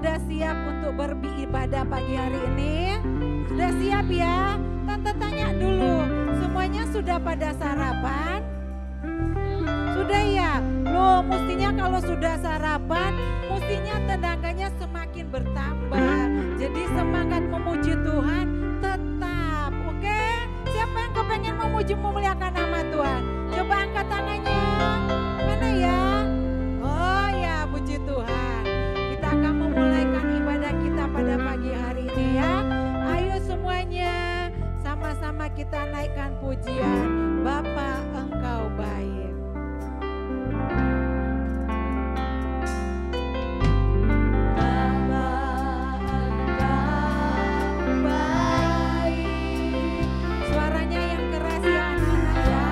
sudah siap untuk beribadah pagi hari ini? Sudah siap ya? Tante tanya dulu, semuanya sudah pada sarapan? Sudah ya? Loh, mestinya kalau sudah sarapan, mestinya tenaganya semakin bertambah. Jadi semangat memuji Tuhan tetap, oke? Siapa yang kepengen memuji memuliakan nama Tuhan? Coba angkat tangannya. Mana ya? Oh ya, puji Tuhan. Kita akan memulaikan ibadah kita pada pagi hari ini ya. Ayo semuanya, sama-sama kita naikkan pujian. Bapa, Engkau baik. Suaranya yang keras ya anak-anak ya.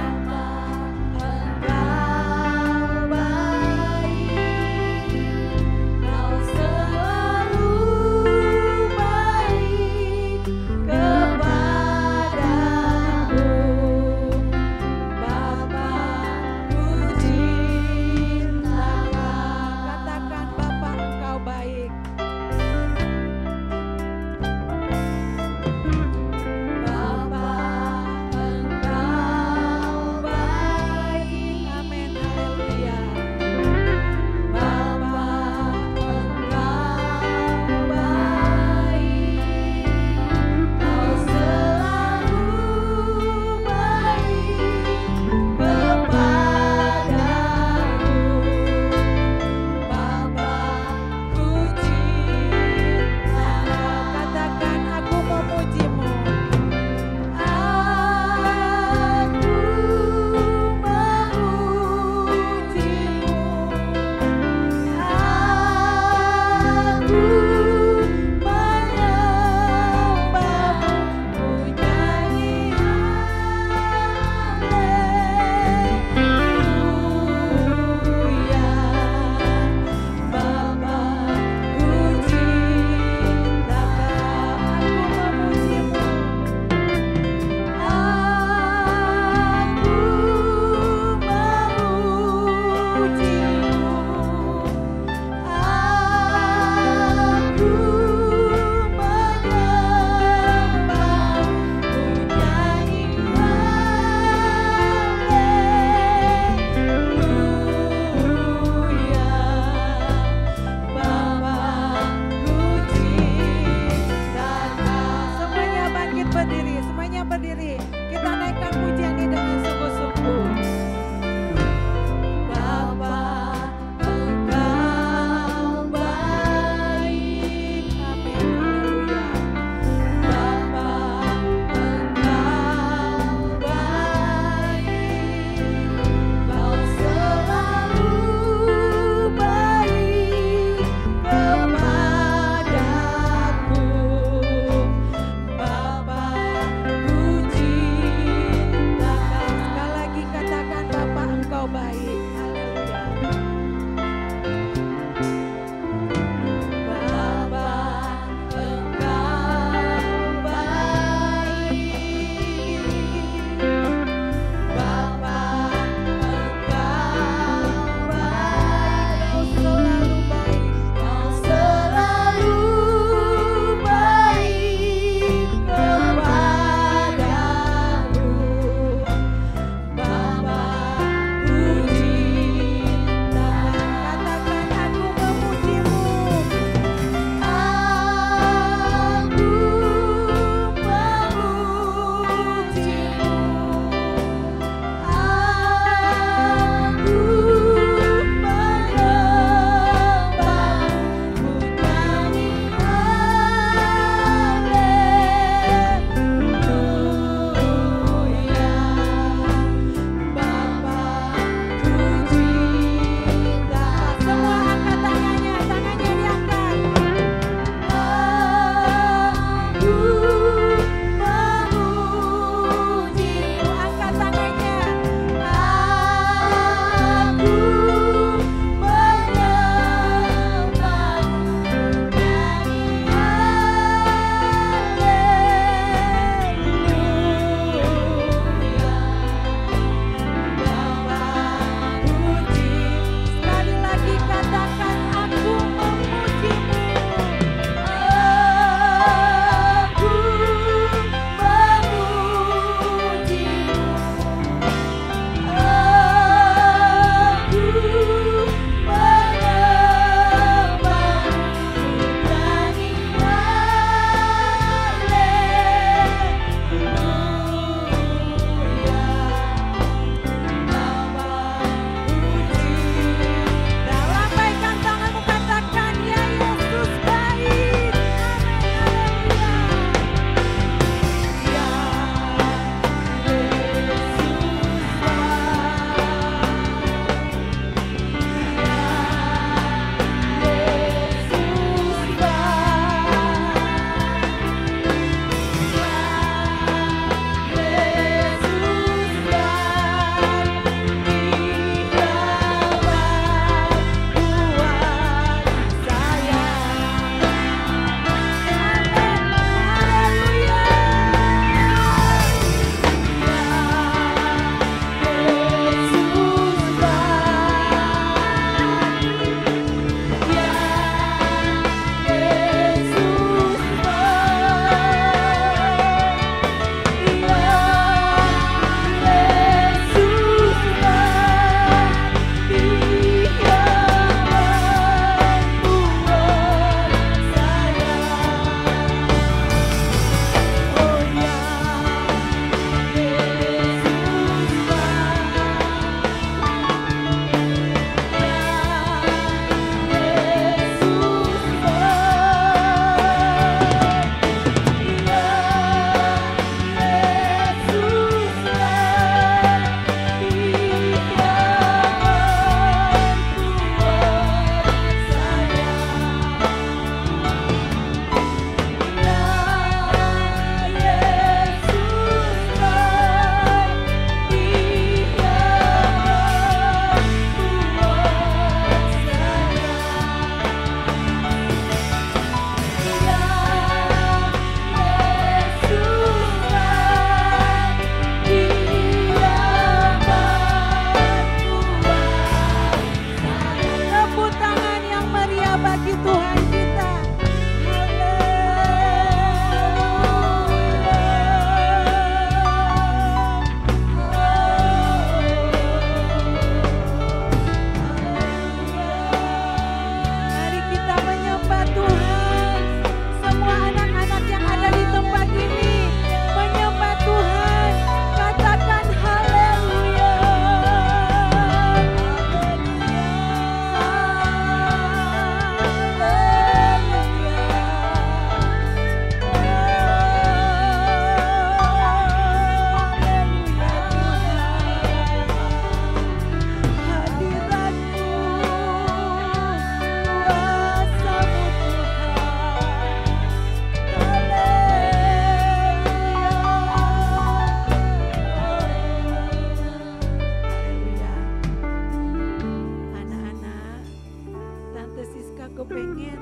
pengen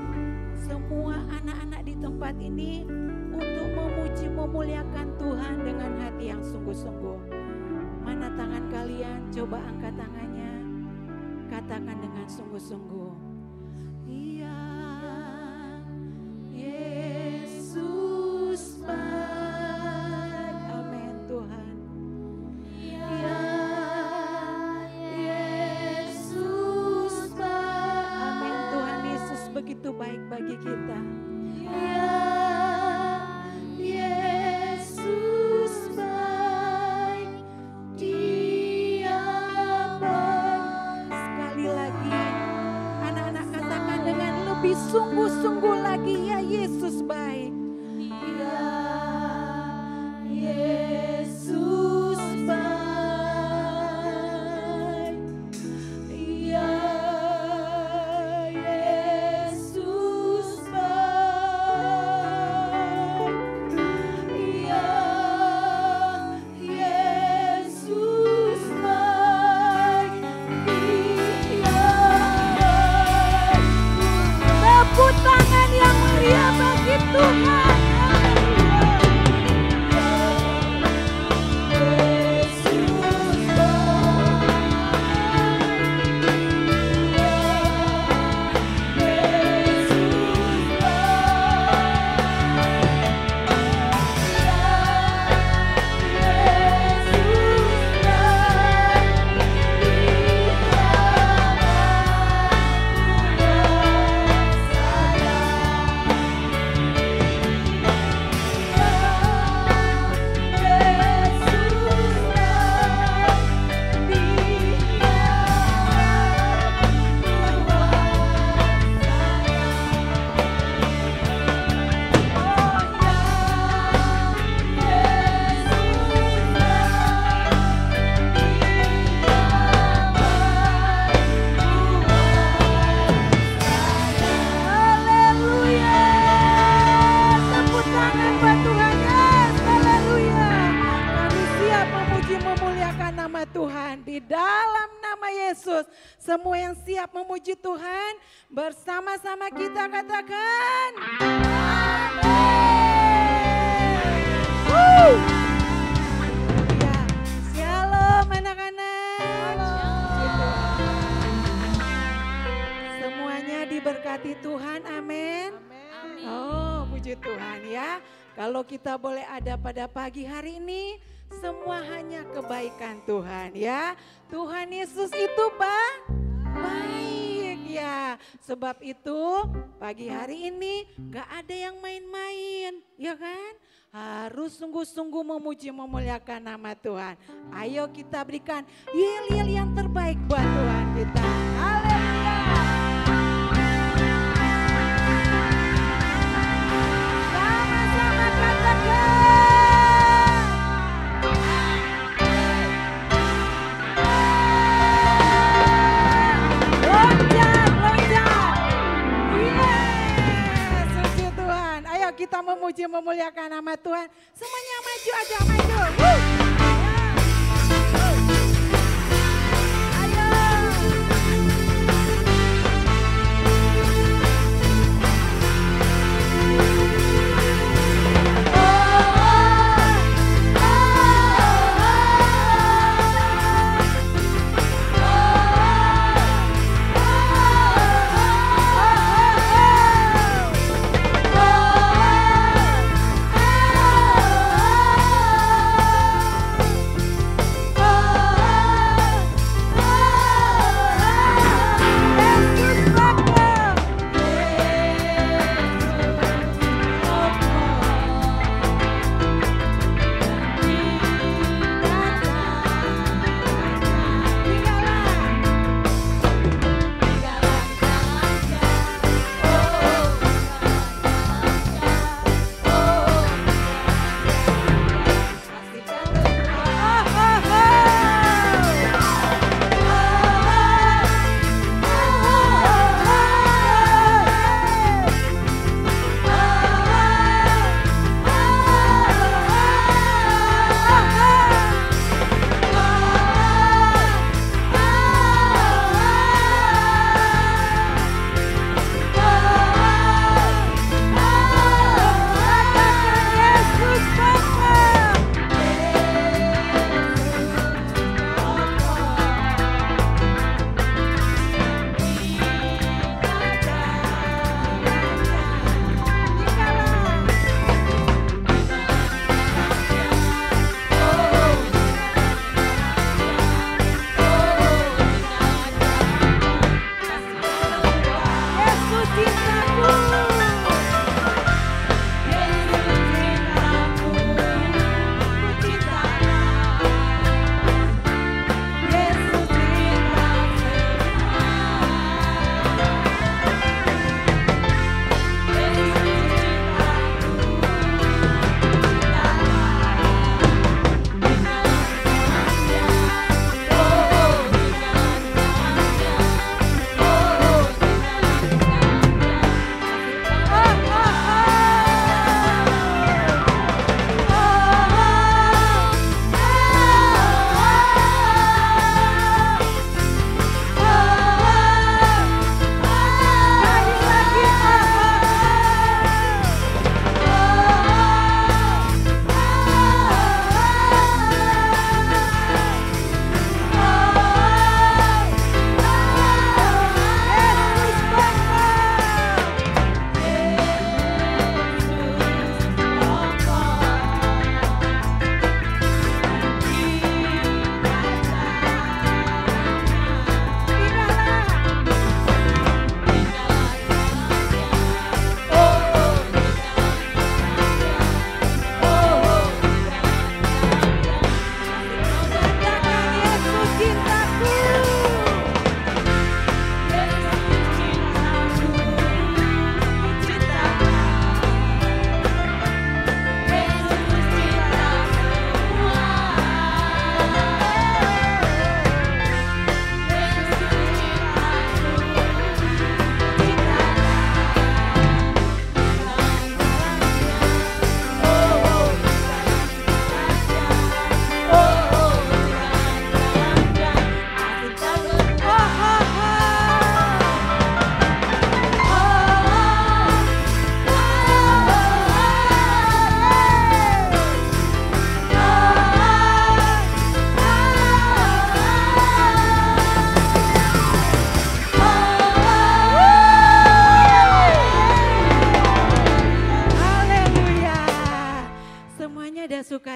semua anak-anak di tempat ini untuk memuji memuliakan Tuhan dengan hati yang sungguh-sungguh. Mana tangan kalian? Coba angkat tangannya. Katakan dengan sungguh-sungguh. Iya, Yesus baik. Amin Tuhan. Iya, Yesus baik. Amin Tuhan Yesus begitu baik bagi kita. Iya, Yesus baik. Dia baik. Sekali lagi anak-anak katakan dengan lebih sungguh-sungguh lagi, ya Yesus baik. Ya Yesus baik. Ya Yesus baik. Ya Yesus baik. Tepuk tangan yang meriah bagi Tuhan. Semua yang siap memuji Tuhan, bersama-sama kita katakan amin. Ya, shalom anak-anak. Semuanya diberkati Tuhan, amin. Oh, puji Tuhan ya. Kalau kita boleh ada pada pagi hari ini, semua hanya kebaikan Tuhan ya. Tuhan Yesus itu baik ya. Sebab itu pagi hari ini gak ada yang main-main ya kan. Harus sungguh-sungguh memuji memuliakan nama Tuhan. Ayo kita berikan yel-yel yang terbaik buat Tuhan kita. Haleluya. Sama-sama katakan. Kita memuji memuliakan nama Tuhan. Semuanya maju aja, maju. Ayo.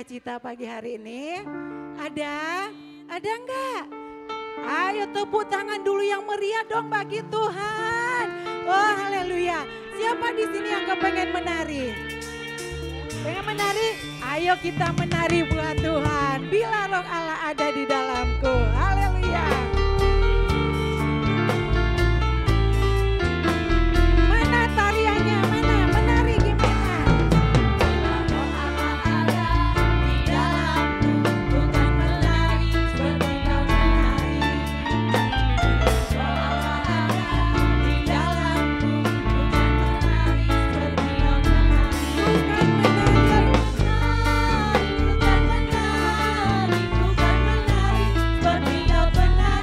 sukacita pagi hari ini? Ada? Ada enggak? Ayo tepuk tangan dulu yang meriah dong bagi Tuhan. Oh haleluya. Siapa di sini yang kepengen menari? Pengen menari? Ayo kita menari buat Tuhan. Bila roh Allah ada di dalamku. Haleluya. Mana tariannya? Mana? Menari gimana? Bila roh Allah ada di dalamku. Bukan menari seperti kau menari. Roh Allah ada di dalamku. Bukan menari seperti kau menari. Bukan menari. Bukan menari seperti kau menari.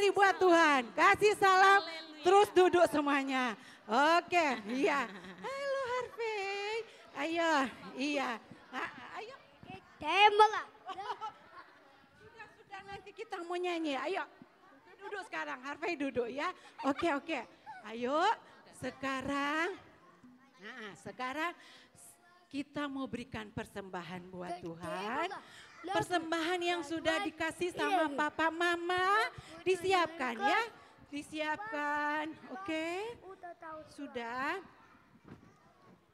hari buat Tuhan. Kasih salam, terus duduk semuanya. Oke, iya. Halo Harvey. Ayo, iya. Ayo. Tembak. Sudah nanti kita mau nyanyi. Ayo. Duduk sekarang, Harvey duduk ya. Oke. Ayo, sekarang. Nah, sekarang kita mau berikan persembahan buat Tuhan. Persembahan yang sudah dikasih sama papa mama disiapkan ya. Disiapkan, oke? Sudah.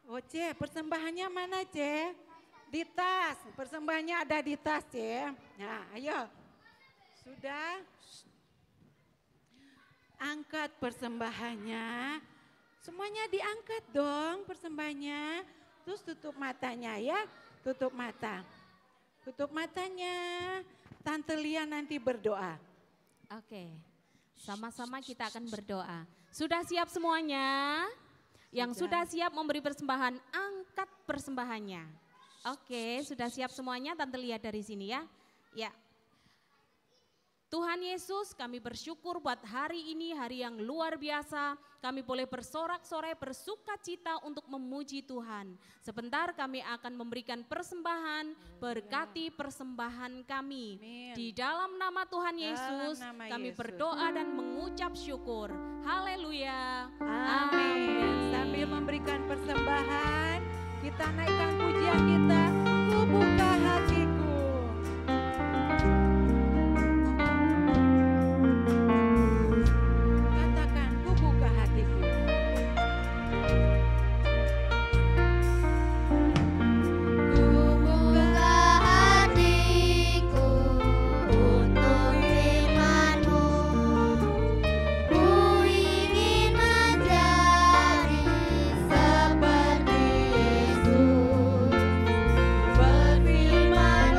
Oh C, persembahannya mana C? Di tas, persembahannya ada di tas C. Nah ayo, sudah. Angkat persembahannya. Semuanya diangkat dong persembahannya. Terus tutup matanya ya, tutup mata. Tutup matanya, Tante Lia nanti berdoa. Oke, sama-sama kita akan berdoa. Sudah siap semuanya? Yang sudah siap memberi persembahan, angkat persembahannya. Oke, sudah siap semuanya? Tante lihat dari sini ya. Ya. Tuhan Yesus, kami bersyukur buat hari ini, hari yang luar biasa. Kami boleh bersorak-sorai, bersuka cita untuk memuji Tuhan. Sebentar kami akan memberikan persembahan, berkati persembahan kami. Di dalam nama Tuhan Yesus, kami berdoa dan mengucap syukur. Haleluya. Amin. Sambil memberikan persembahan, kita naikkan pujian kita. Ku buka hatiku. Katakan, ku buka hatiku. Ku buka hatiku untuk firman-Mu. Ku ingin menjadi seperti Yesus. Berfirman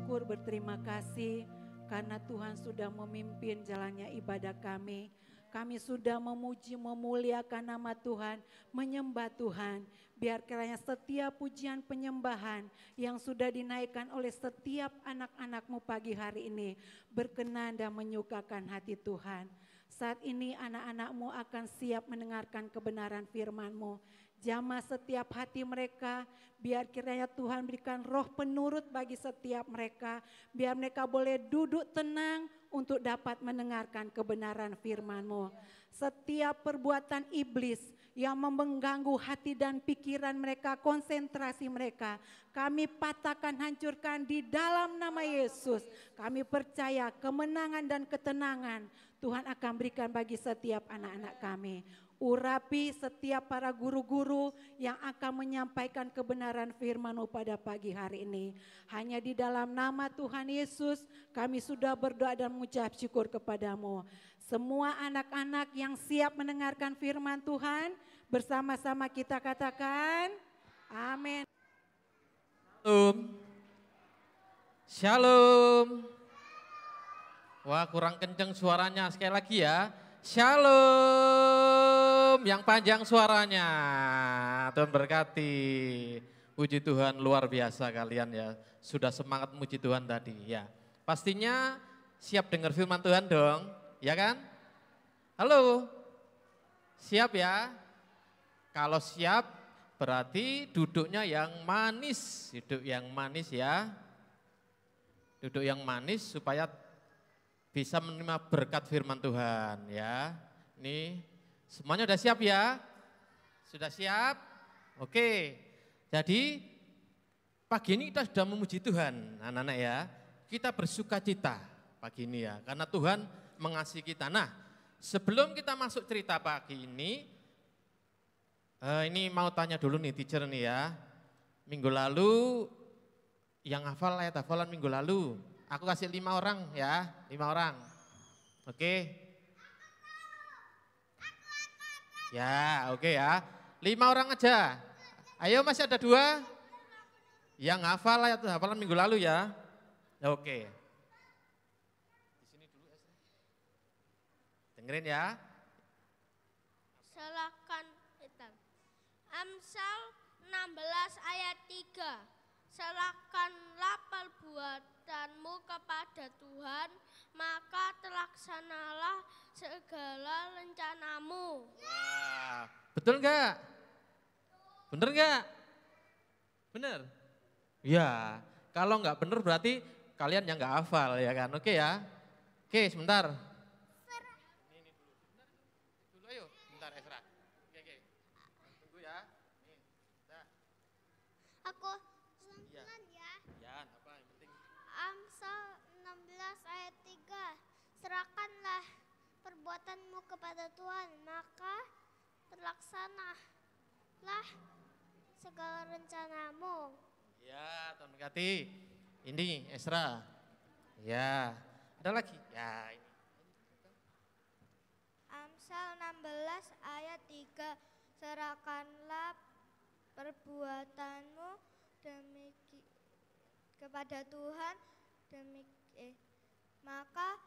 bersyukur, berterima kasih karena Tuhan sudah memimpin jalannya ibadah kami. Kami sudah memuji, memuliakan nama Tuhan, menyembah Tuhan. Biar kiranya setiap pujian penyembahan yang sudah dinaikkan oleh setiap anak-anak-Mu pagi hari ini berkenan dan menyukakan hati Tuhan. Saat ini anak-anak-Mu akan siap mendengarkan kebenaran firman-Mu. Jamah setiap hati mereka, biar kiranya Tuhan berikan roh penurut bagi setiap mereka. Biar mereka boleh duduk tenang untuk dapat mendengarkan kebenaran firman-Mu. Setiap perbuatan iblis yang mengganggu hati dan pikiran mereka, konsentrasi mereka, kami patahkan, hancurkan di dalam nama Yesus. Kami percaya kemenangan dan ketenangan Tuhan akan berikan bagi setiap anak-anak kami. Urapi setiap para guru-guru yang akan menyampaikan kebenaran firman-Mu pada pagi hari ini. Hanya di dalam nama Tuhan Yesus kami sudah berdoa dan mengucap syukur kepadamu. Semua anak-anak yang siap mendengarkan firman Tuhan, bersama-sama kita katakan, amin. Shalom. Shalom. Wah, kurang kenceng suaranya, sekali lagi ya. Shalom, yang panjang suaranya. Tuhan berkati. Puji Tuhan, luar biasa kalian ya. Sudah semangat muji Tuhan tadi ya. Pastinya siap dengar firman Tuhan dong, ya kan? Halo, siap ya? Kalau siap berarti duduknya yang manis. Duduk yang manis ya. Duduk yang manis supaya bisa menerima berkat firman Tuhan ya. Ini semuanya udah siap ya? Sudah siap? Oke. Jadi pagi ini kita sudah memuji Tuhan anak-anak ya. Kita bersuka cita pagi ini ya. Karena Tuhan mengasihi kita. Nah sebelum kita masuk cerita pagi ini mau tanya dulu nih teacher nih ya. Minggu lalu yang hafal ayat hafalan minggu lalu. Aku kasih 5 orang ya, 5 orang. Oke. Ya, oke ya. 5 orang aja. Ayo masih ada 2. Yang hafal ayat hafalan minggu lalu ya. Oke. Di sini dulu Esra. Dengerin ya. Silakan kita. Amsal 16 ayat 3. Serahkanlah perbuatanmu kepada Tuhan, maka terlaksanalah segala rencanamu. Wah, betul enggak? Bener enggak? Bener? Ya, kalau enggak bener berarti kalian yang enggak hafal ya kan? Oke ya? Oke, sebentar. Ini dulu. Dulu ayo, sebentar Esra. Oke. Tunggu ya. Nih, dah. Aku Iya. ya. Ya, apa yang penting? Amsal 16 ayat 3. Serahkanlah perbuatanmu kepada Tuhan, maka terlaksanalah segala rencanamu. Ya, Tuhan berkati. Ini Esra. Ya, ada lagi? Ya, ini. Amsal 16 ayat 3. Serahkanlah perbuatanmu kepada Tuhan, maka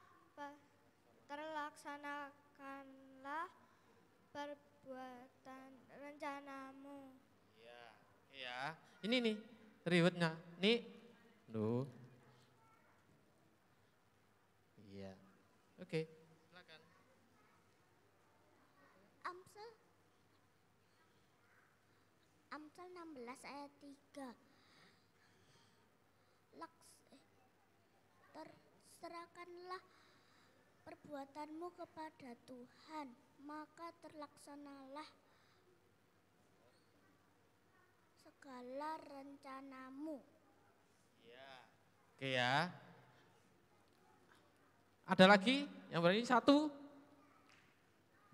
terlaksanakanlah perbuatan rencanamu. Ya, ini nih ribetnya. Nih, loh. Iya, oke. Silakan. Amsal 16 ayat 3. Serahkanlah perbuatanmu kepada Tuhan, maka terlaksanalah segala rencanamu. Iya. Oke ya. Ada lagi yang berani 1?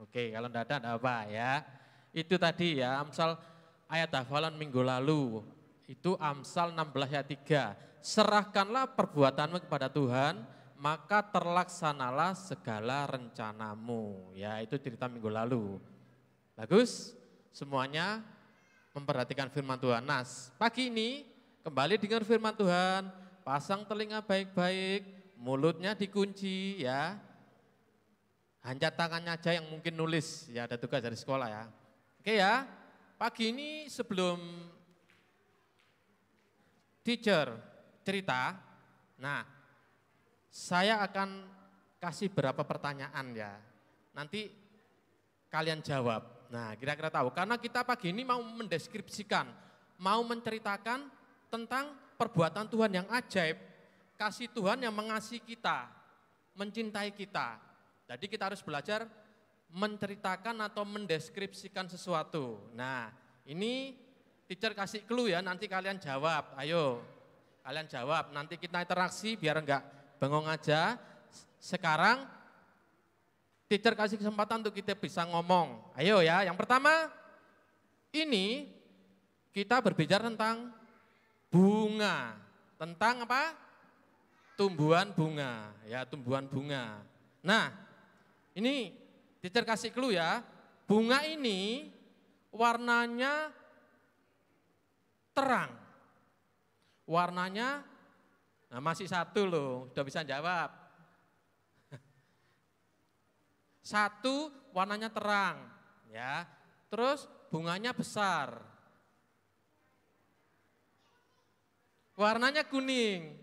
Oke, kalau enggak ada enggak apa ya. Itu tadi ya Amsal ayat hafalan minggu lalu. Itu Amsal 16 ayat 3. Serahkanlah perbuatanmu kepada Tuhan, maka terlaksanalah segala rencanamu. Ya, itu cerita minggu lalu. Bagus? Semuanya memperhatikan firman Tuhan. Nah, pagi ini kembali dengar firman Tuhan, pasang telinga baik-baik, mulutnya dikunci ya. Hanya tangannya aja yang mungkin nulis, ya ada tugas dari sekolah ya. Oke ya, pagi ini sebelum teacher cerita, nah saya akan kasih beberapa pertanyaan ya. Nanti kalian jawab. Nah, kira-kira tahu, karena kita pagi ini mau mendeskripsikan, mau menceritakan tentang perbuatan Tuhan yang ajaib, kasih Tuhan yang mengasihi kita, mencintai kita. Jadi kita harus belajar menceritakan atau mendeskripsikan sesuatu. Nah, ini teacher kasih clue ya, nanti kalian jawab, ayo. Kalian jawab, nanti kita interaksi biar enggak bengong aja. Sekarang teacher kasih kesempatan untuk kita bisa ngomong. Ayo ya, yang pertama ini kita berbicara tentang bunga. Tentang apa? Tumbuhan bunga, ya tumbuhan bunga. Nah, ini teacher kasih clue ya. Bunga ini warnanya terang. Warnanya, nah masih satu loh, udah bisa jawab. Satu warnanya terang, ya. Terus bunganya besar. Warnanya kuning.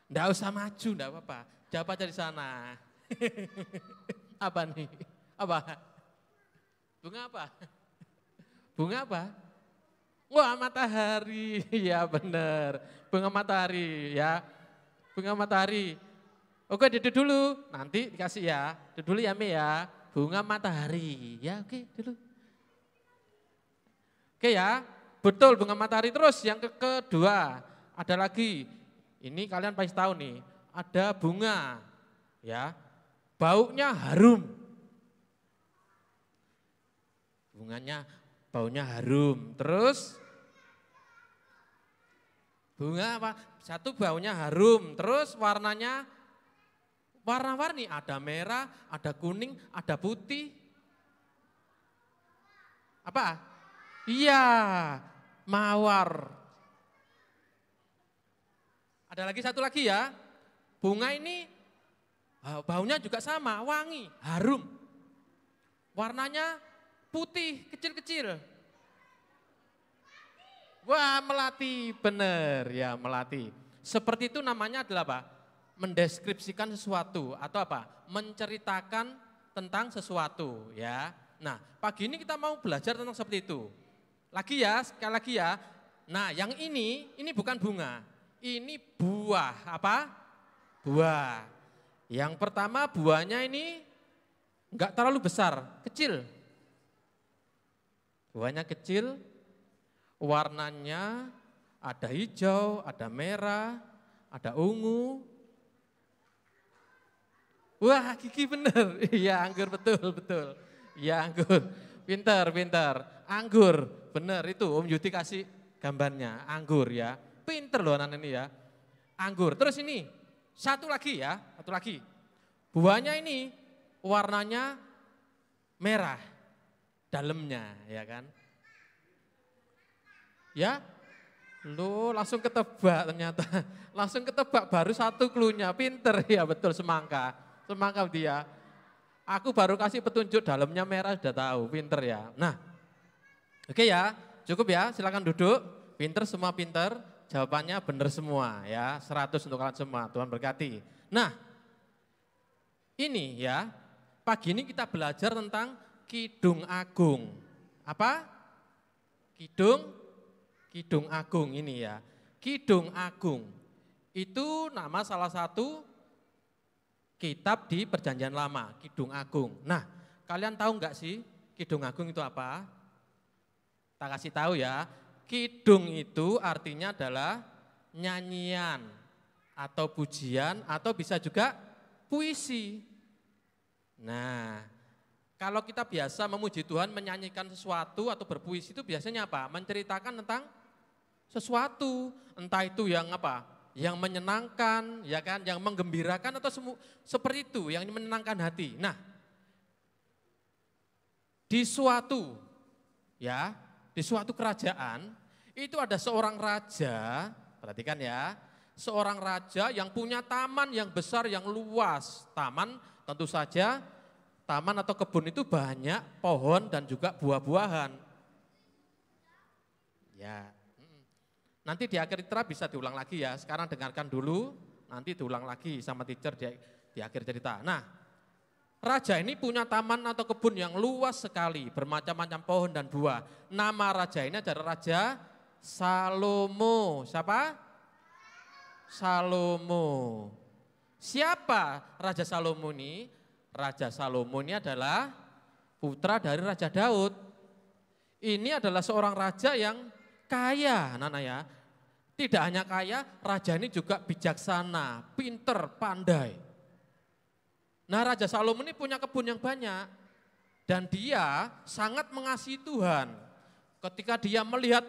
Nggak usah maju, nggak apa-apa. Jawab aja di sana. Apa nih? Apa? Bunga apa? Bunga apa? Wah, matahari. Ya benar. Bunga matahari ya. Bunga matahari. Oke, duduk dulu, nanti dikasih ya. Duduk dulu ya Me ya, bunga matahari. Ya oke dulu. Oke ya, betul bunga matahari. Terus yang kedua, ada lagi. Ini kalian pasti tahu nih, ada bunga. Ya, baunya harum. Bunganya, baunya harum. Terus, bunga apa? Satu baunya harum, terus warnanya warna-warni, ada merah, ada kuning, ada putih. Apa? Iya, mawar. Ada lagi satu lagi ya, bunga ini baunya juga sama, wangi, harum. Warnanya putih, kecil-kecil. Wah, melati, bener ya melati. Seperti itu namanya adalah apa? Mendeskripsikan sesuatu atau apa? Menceritakan tentang sesuatu ya. Nah, pagi ini kita mau belajar tentang seperti itu. Lagi ya, sekali lagi ya. Nah, yang ini bukan bunga. Ini buah, apa? Buah. Yang pertama buahnya ini enggak terlalu besar, kecil. Buahnya kecil, warnanya ada hijau, ada merah, ada ungu. Wah, Kiki bener. Iya, anggur betul. Iya, anggur. Pintar. Anggur, bener itu Om Yudi kasih gambarnya, anggur ya. Pinter loh anak ini ya. Anggur. Terus ini, satu lagi. Buahnya ini warnanya merah dalamnya, ya kan? Ya, lo langsung ketebak ternyata. Langsung ketebak baru satu cluenya, pinter ya betul semangka. Semangka dia. Aku baru kasih petunjuk dalamnya merah sudah tahu, pinter ya. Nah, oke ya, cukup ya, silakan duduk. Pinter semua pinter, jawabannya benar semua ya, 100 untuk kalian semua, Tuhan berkati. Nah, ini ya, pagi ini kita belajar tentang Kidung Agung. Apa? Kidung Agung ini ya. Kidung Agung itu nama salah satu kitab di Perjanjian Lama, Kidung Agung. Nah, kalian tahu enggak sih Kidung Agung itu apa? Kita kasih tahu ya. Kidung itu artinya adalah nyanyian atau pujian atau bisa juga puisi. Nah, kalau kita biasa memuji Tuhan, menyanyikan sesuatu atau berpuisi itu biasanya apa? Menceritakan tentang sesuatu, entah itu yang apa? Yang menyenangkan, ya kan, yang menggembirakan atau seperti itu, yang menenangkan hati. Nah, di suatu kerajaan Itu ada seorang raja, perhatikan ya, seorang raja yang punya taman yang besar, yang luas. Taman tentu saja, taman atau kebun itu banyak pohon dan juga buah-buahan. Ya, nanti di akhir cerita bisa diulang lagi ya, sekarang dengarkan dulu, nanti diulang lagi sama teacher di akhir cerita. Nah, raja ini punya taman atau kebun yang luas sekali, bermacam-macam pohon dan buah. Nama raja ini adalah Raja Salomo. Siapa? Salomo. Siapa Raja Salomo ini? Raja Salomo ini adalah putra dari Raja Daud. Ini adalah seorang raja yang kaya, anak-anak ya. Tidak hanya kaya, raja ini juga bijaksana, pinter, pandai. Nah, Raja Salomo ini punya kebun yang banyak dan dia sangat mengasihi Tuhan. Ketika dia melihat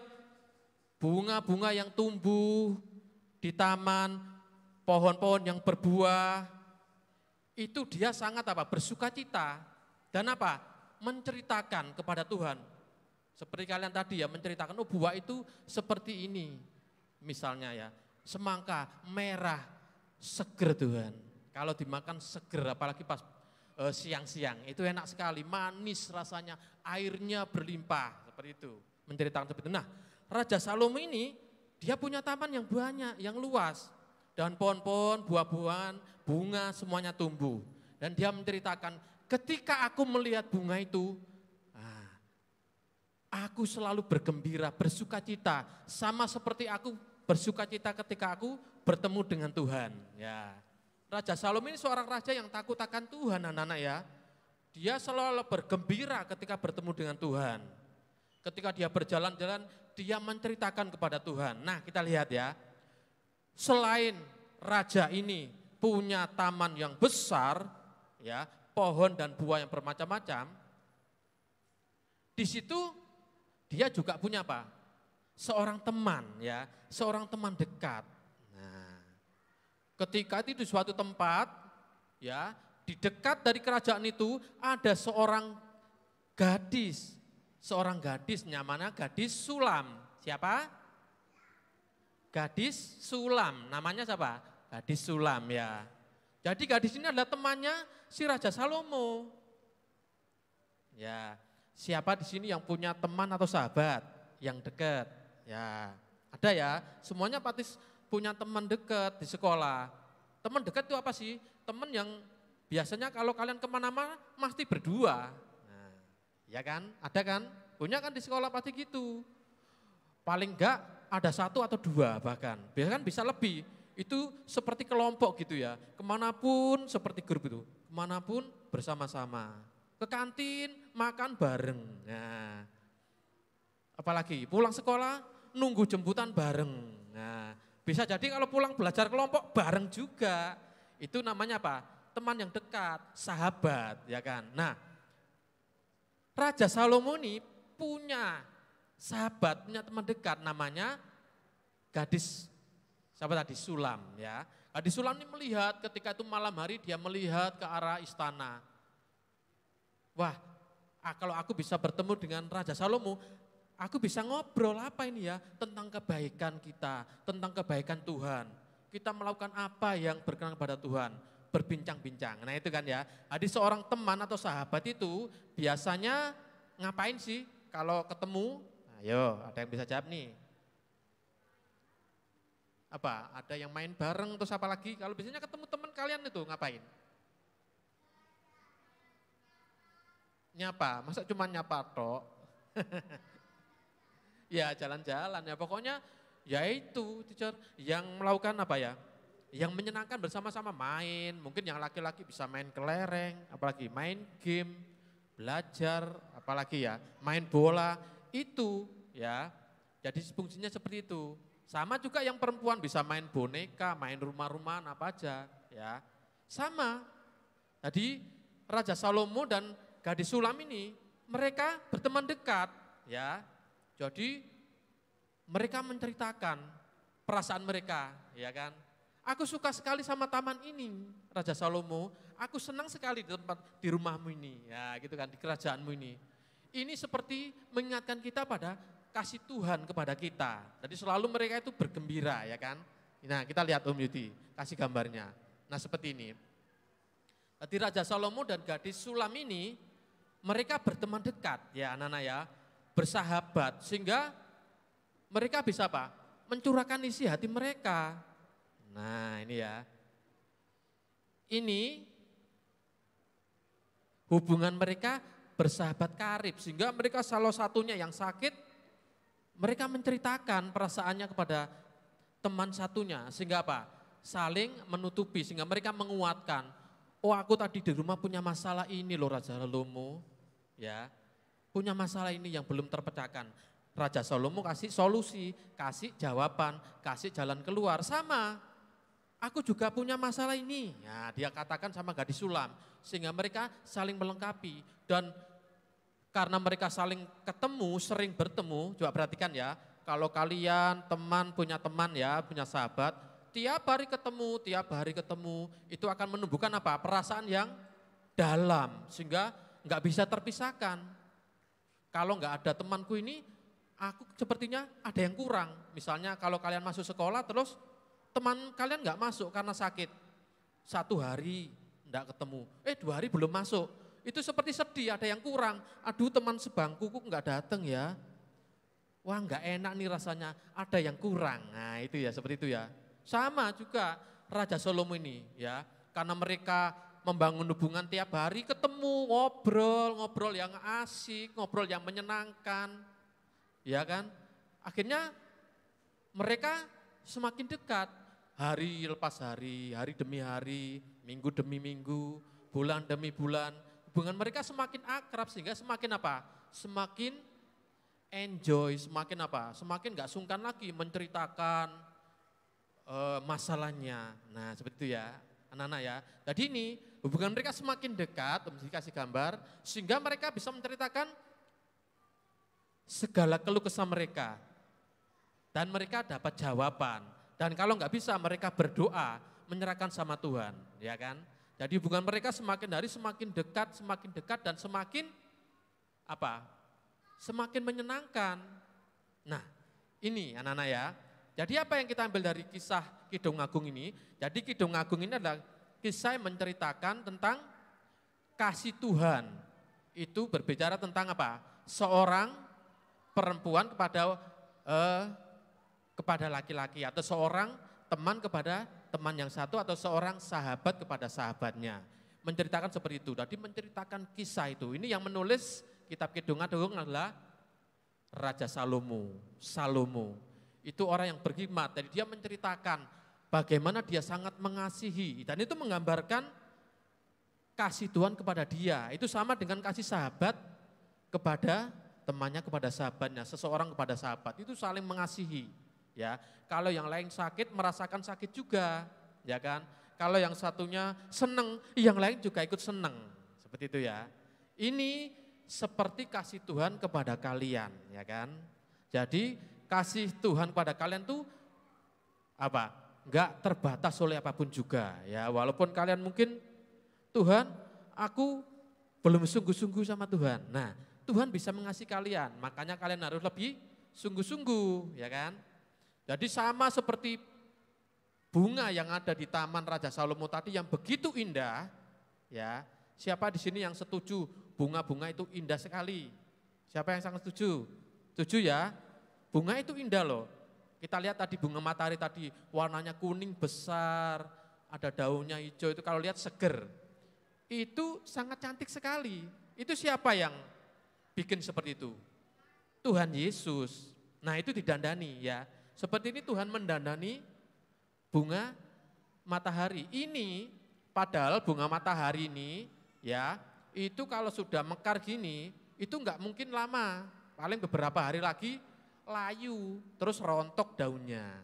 bunga-bunga yang tumbuh di taman, pohon-pohon yang berbuah, itu dia sangat bersukacita dan menceritakan kepada Tuhan. Seperti kalian tadi ya, menceritakan, oh buah itu seperti ini. Misalnya ya, semangka merah, seger Tuhan. Kalau dimakan seger, apalagi pas siang-siang, itu enak sekali, manis rasanya, airnya berlimpah, seperti itu. Menceritakan seperti itu. Nah, Raja Salomo ini, dia punya taman yang banyak, yang luas. Dan pohon-pohon, buah-buahan, bunga semuanya tumbuh. Dan dia menceritakan, ketika aku melihat bunga itu, aku selalu bergembira, bersukacita, sama seperti aku bersukacita ketika aku bertemu dengan Tuhan. Ya, Raja Salomo ini seorang raja yang takut akan Tuhan, anak-anak ya. Dia selalu bergembira ketika bertemu dengan Tuhan. Ketika dia berjalan-jalan, dia menceritakan kepada Tuhan. Nah, kita lihat ya, selain raja ini punya taman yang besar, ya, pohon dan buah yang bermacam-macam, di situ dia juga punya seorang teman, ya, seorang teman dekat. Nah, ketika itu di suatu tempat, ya, di dekat dari kerajaan itu ada seorang gadis namanya gadis Sulam. Siapa? Gadis Sulam, namanya siapa? Gadis Sulam ya. Jadi gadis ini adalah temannya si Raja Salomo. Ya, siapa di sini yang punya teman atau sahabat yang dekat? Ya, ada ya. Semuanya pasti punya teman dekat di sekolah. Teman dekat itu apa sih? Teman yang biasanya kalau kalian kemana-mana pasti berdua. Nah, ya kan? Ada kan? Punya kan di sekolah pasti gitu. Paling enggak ada satu atau dua bahkan. Biasanya kan bisa lebih. Itu seperti kelompok gitu ya. Kemanapun seperti grup itu. Kemanapun bersama-sama. Ke kantin makan bareng. Nah, apalagi pulang sekolah nunggu jemputan bareng. Nah, bisa jadi kalau pulang belajar kelompok bareng juga. Itu namanya teman yang dekat, sahabat, ya kan. Nah, Raja Salomo ini punya sahabat, punya teman dekat namanya gadis, siapa tadi? Sulam, ya. Gadis Sulam ini melihat ketika itu malam hari dia melihat ke arah istana. Wah, kalau aku bisa bertemu dengan Raja Salomo, aku bisa ngobrol apa ini ya, tentang kebaikan kita, tentang kebaikan Tuhan. Kita melakukan apa yang berkenan kepada Tuhan, berbincang-bincang. Nah itu kan ya, jadi seorang teman atau sahabat itu biasanya ngapain sih kalau ketemu? Ayo, ada yang bisa jawab nih. Apa? Ada yang main bareng terus apa lagi? Kalau biasanya ketemu teman kalian itu ngapain? Nyapa, masa cuma nyapa tok? Ya jalan-jalan ya, pokoknya ya itu teacher yang melakukan apa ya? Yang menyenangkan bersama-sama main, mungkin yang laki-laki bisa main kelereng, apalagi main game, belajar, apalagi ya main bola, itu ya. Jadi fungsinya seperti itu. Sama juga yang perempuan bisa main boneka, main rumah-rumahan apa aja ya. Sama. Jadi Raja Salomo dan gadis Sulam ini mereka berteman dekat ya. Jadi mereka menceritakan perasaan mereka, ya kan. Aku suka sekali sama taman ini, Raja Salomo. Aku senang sekali di rumahmu ini, ya gitu kan, di kerajaanmu ini. Ini seperti mengingatkan kita pada kasih Tuhan kepada kita. Jadi selalu mereka itu bergembira ya kan. Nah kita lihat Om Yudi, kasih gambarnya. Nah seperti ini. Jadi Raja Salomo dan gadis Sulam ini, mereka berteman dekat ya anak-anak ya. Bersahabat sehingga mereka bisa apa? Mencurahkan isi hati mereka. Nah ini ya. Ini hubungan mereka bersahabat karib sehingga mereka salah satunya yang sakit, mereka menceritakan perasaannya kepada teman satunya sehingga apa? Saling menutupi sehingga mereka menguatkan. Oh aku tadi di rumah punya masalah ini loh Raja Salomo, ya punya masalah ini yang belum terpecahkan. Raja Salomo kasih solusi, kasih jawaban, kasih jalan keluar sama. Aku juga punya masalah ini. Ya, dia katakan sama gadis Sulam sehingga mereka saling melengkapi dan karena mereka saling ketemu, sering bertemu, coba perhatikan ya, kalau kalian punya teman ya, punya sahabat, tiap hari ketemu, itu akan menumbuhkan apa? Perasaan yang dalam, sehingga nggak bisa terpisahkan. Kalau nggak ada temanku ini, aku sepertinya ada yang kurang. Misalnya kalau kalian masuk sekolah, terus teman kalian nggak masuk karena sakit. 1 hari nggak ketemu, 2 hari belum masuk. Itu seperti sedih, ada yang kurang. Aduh teman sebangku kok nggak datang ya. Wah nggak enak nih rasanya, ada yang kurang. Nah itu ya seperti itu ya. Sama juga Raja Salomo ini ya. Karena mereka membangun hubungan tiap hari ketemu, ngobrol yang asik, ngobrol yang menyenangkan. Ya kan. Akhirnya mereka semakin dekat. Hari lepas hari demi hari, minggu demi minggu, bulan demi bulan. Hubungan mereka semakin akrab sehingga semakin apa? Semakin enjoy, semakin apa? Semakin gak sungkan lagi menceritakan masalahnya. Nah seperti itu ya anak-anak ya. Jadi ini hubungan mereka semakin dekat, dikasih gambar, sehingga mereka bisa menceritakan segala keluh kesah mereka. Dan mereka dapat jawaban. Dan kalau nggak bisa mereka berdoa, menyerahkan sama Tuhan, ya kan? Jadi hubungan mereka semakin hari semakin dekat dan semakin apa? Semakin menyenangkan. Nah, ini anak-anak ya. Jadi apa yang kita ambil dari kisah Kidung Agung ini? Jadi Kidung Agung ini adalah kisah yang menceritakan tentang kasih Tuhan. Itu berbicara tentang apa? Seorang perempuan kepada laki-laki atau seorang teman kepada teman yang satu atau seorang sahabat kepada sahabatnya. Menceritakan seperti itu. Jadi menceritakan kisah itu. Ini yang menulis kitab Kidung Agung adalah Raja Salomo. Itu orang yang berhikmat. Jadi dia menceritakan bagaimana dia sangat mengasihi. Dan itu menggambarkan kasih Tuhan kepada dia. Itu sama dengan kasih sahabat kepada temannya kepada sahabatnya. Seseorang kepada sahabat. Itu saling mengasihi. Ya, kalau yang lain sakit merasakan sakit juga, ya kan? Kalau yang satunya senang, yang lain juga ikut senang. Seperti itu ya. Ini seperti kasih Tuhan kepada kalian, ya kan? Jadi kasih Tuhan kepada kalian tuh apa? Enggak terbatas oleh apapun juga, ya. Walaupun kalian mungkin Tuhan, aku belum sungguh-sungguh sama Tuhan. Nah, Tuhan bisa mengasihi kalian, makanya kalian harus lebih sungguh-sungguh, ya kan? Jadi sama seperti bunga yang ada di Taman Raja Salomo tadi yang begitu indah, ya. Siapa di sini yang setuju bunga-bunga itu indah sekali? Siapa yang sangat setuju? Setuju ya? Bunga itu indah loh. Kita lihat tadi bunga matahari tadi warnanya kuning besar, ada daunnya hijau itu kalau lihat seger. Itu sangat cantik sekali. Itu siapa yang bikin seperti itu? Tuhan Yesus. Nah itu didandani ya. Seperti ini Tuhan mendandani bunga matahari. Ini padahal bunga matahari ini ya, itu kalau sudah mekar gini, itu enggak mungkin lama. Paling beberapa hari lagi layu, terus rontok daunnya.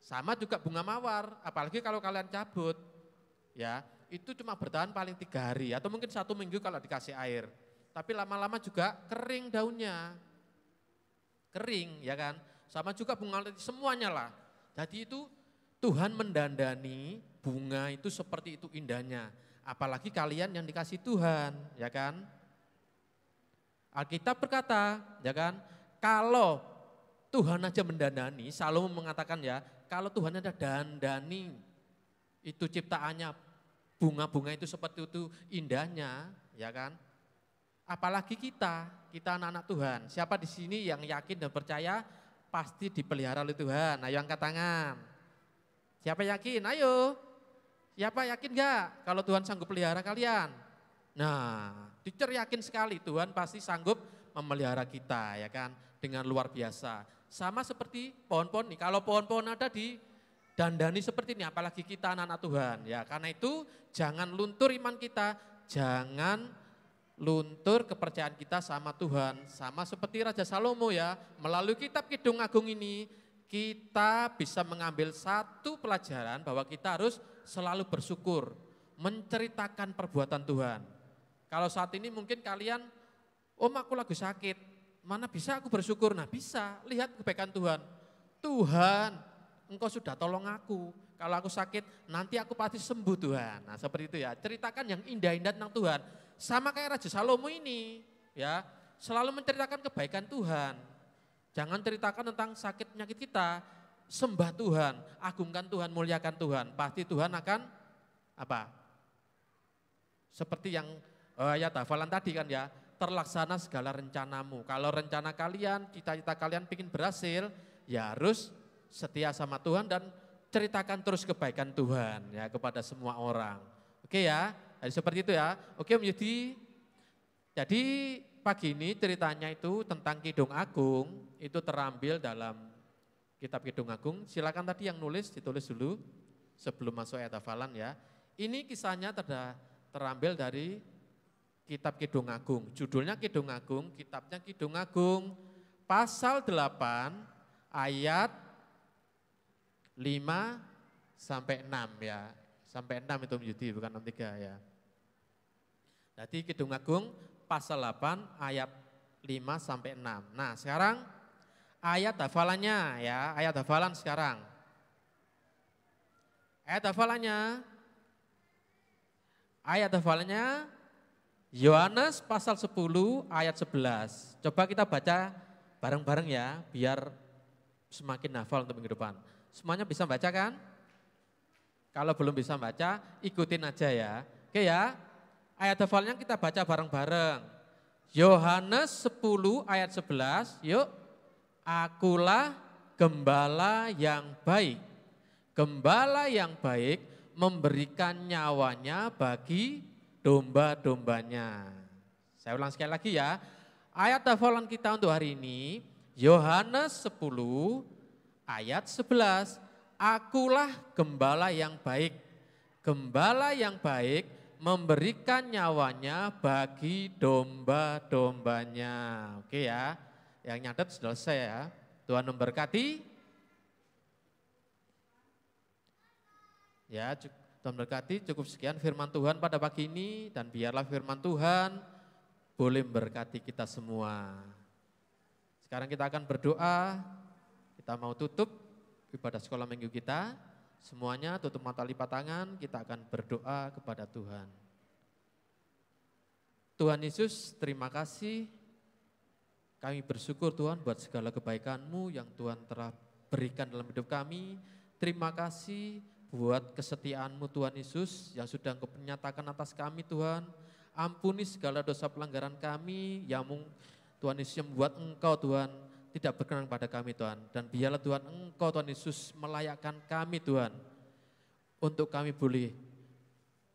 Sama juga bunga mawar, apalagi kalau kalian cabut. Ya, itu cuma bertahan paling 3 hari atau mungkin 1 minggu kalau dikasih air. Tapi lama-lama juga kering daunnya. Kering ya kan. Sama juga bunga semuanya lah. Jadi itu Tuhan mendandani bunga itu seperti itu indahnya. Apalagi kalian yang dikasih Tuhan, ya kan? Alkitab berkata, ya kan? Kalau Tuhan aja mendandani, Salomo mengatakan ya, kalau Tuhan ada dandani, itu ciptaannya, bunga-bunga itu seperti itu indahnya, ya kan? Apalagi kita anak-anak Tuhan. Siapa di sini yang yakin dan percaya pasti dipelihara oleh Tuhan? Ayo angkat tangan. Siapa yakin? Ayo. Siapa yakin enggak kalau Tuhan sanggup pelihara kalian? Nah, teacher yakin sekali Tuhan pasti sanggup memelihara kita, ya kan, dengan luar biasa. Sama seperti pohon-pohon nih, kalau pohon-pohon ada di dandani seperti ini, apalagi kita anak-anak Tuhan. Ya, karena itu jangan luntur iman kita, jangan luntur kepercayaan kita sama Tuhan. Sama seperti Raja Salomo ya, melalui kitab Kidung Agung ini, kita bisa mengambil satu pelajaran bahwa kita harus selalu bersyukur, menceritakan perbuatan Tuhan. Kalau saat ini mungkin kalian, Om aku lagi sakit, mana bisa aku bersyukur? Nah bisa, lihat kebaikan Tuhan. Tuhan, Engkau sudah tolong aku. Kalau aku sakit, nanti aku pasti sembuh Tuhan. Nah seperti itu ya, ceritakan yang indah-indah tentang Tuhan. Sama kayak Raja Salomo ini, ya selalu menceritakan kebaikan Tuhan. Jangan ceritakan tentang sakit penyakit kita, sembah Tuhan, agungkan Tuhan, muliakan Tuhan. Pasti Tuhan akan apa? Seperti yang ayat hafalan tadi kan ya, terlaksana segala rencanamu. Kalau rencana kalian, cita-cita kalian ingin berhasil, ya harus setia sama Tuhan dan ceritakan terus kebaikan Tuhan ya kepada semua orang. Oke ya, jadi seperti itu ya. Oke jadi pagi ini ceritanya itu tentang Kidung Agung, itu terambil dalam kitab Kidung Agung. Silakan tadi yang nulis, ditulis dulu sebelum masuk ayat hafalan ya. Ini kisahnya terambil dari kitab Kidung Agung. Judulnya Kidung Agung, kitabnya Kidung Agung, pasal 8 ayat 5 sampai 6 ya. Sampai 6 itu menjadi bukan 6-3 ya. Jadi Kidung Agung pasal 8 ayat 5 sampai 6. Nah sekarang ayat hafalannya ya, ayat hafalan sekarang. Ayat hafalannya Yohanes pasal 10 ayat 11. Coba kita baca bareng-bareng ya, biar semakin hafal untuk minggu depan. Semuanya bisa baca kan? Kalau belum bisa baca, ikutin aja ya. Oke ya, ayat hafalnya kita baca bareng-bareng. Yohanes 10 ayat 11, yuk. Akulah gembala yang baik. Gembala yang baik memberikan nyawanya bagi domba-dombanya. Saya ulang sekali lagi ya. Ayat hafalan kita untuk hari ini, Yohanes 10 ayat 11. Akulah gembala yang baik. Gembala yang baik memberikan nyawanya bagi domba-dombanya. Oke ya, yang nyatet selesai ya. Tuhan memberkati. Ya, Tuhan berkati, cukup sekian firman Tuhan pada pagi ini dan biarlah firman Tuhan boleh memberkati kita semua. Sekarang kita akan berdoa, kita mau tutup ibadah sekolah minggu kita. Semuanya tutup mata lipat tangan, kita akan berdoa kepada Tuhan. Tuhan Yesus, terima kasih. Kami bersyukur Tuhan buat segala kebaikan-Mu yang Tuhan telah berikan dalam hidup kami. Terima kasih buat kesetiaan-Mu Tuhan Yesus yang sudah Engkau nyatakan atas kami Tuhan. Ampuni segala dosa pelanggaran kami yang Tuhan Yesus yang membuat Engkau Tuhan tidak berkenan pada kami Tuhan. Dan biarlah Tuhan Engkau Tuhan Yesus melayakkan kami Tuhan. Untuk kami boleh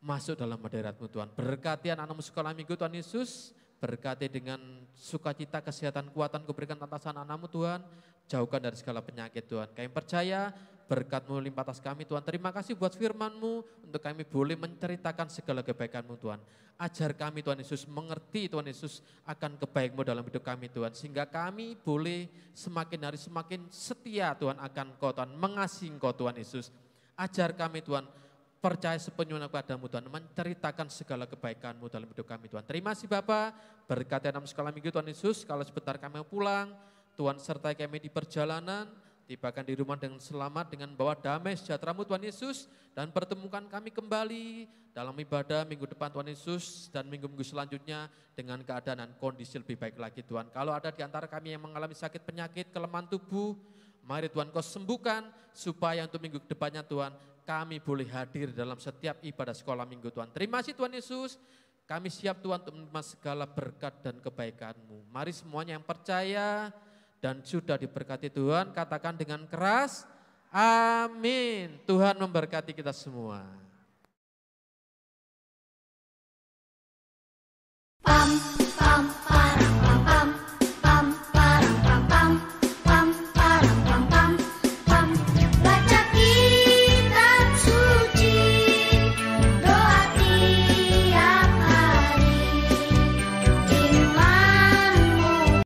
masuk dalam hadirat-Mu Tuhan. Berkati anak-anak sekolah minggu Tuhan Yesus. Berkati dengan sukacita, kesehatan, kuatan, keberikan atasan anak-Mu Tuhan. Jauhkan dari segala penyakit Tuhan. Kami percaya berkat-Mu limpah atas kami Tuhan. Terima kasih buat firman-Mu untuk kami boleh menceritakan segala kebaikan-Mu Tuhan. Ajar kami Tuhan Yesus mengerti Tuhan Yesus akan kebaikan-Mu dalam hidup kami Tuhan. Sehingga kami boleh semakin hari semakin setia Tuhan akan Engkau Tuhan. Mengasihi Engkau Tuhan Yesus. Ajar kami Tuhan percaya sepenuhnya kepada-Mu Tuhan. Menceritakan segala kebaikan-Mu dalam hidup kami Tuhan. Terima kasih Bapa. Berkati dalam sekolah minggu Tuhan Yesus. Kalau sebentar kami pulang, Tuhan sertai kami di perjalanan. tibakan di rumah dengan selamat, dengan bawa damai sejahtera-Mu Tuhan Yesus, dan pertemukan kami kembali dalam ibadah minggu depan Tuhan Yesus, dan minggu-minggu selanjutnya dengan keadaan dan kondisi lebih baik lagi Tuhan. Kalau ada di antara kami yang mengalami sakit penyakit, kelemahan tubuh, mari Tuhan Kau sembuhkan, supaya untuk minggu depannya Tuhan, kami boleh hadir dalam setiap ibadah sekolah minggu Tuhan. Terima kasih Tuhan Yesus, kami siap Tuhan untuk menerima segala berkat dan kebaikan-Mu. Mari semuanya yang percaya dan sudah diberkati Tuhan, katakan dengan keras, amin. Tuhan memberkati kita semua.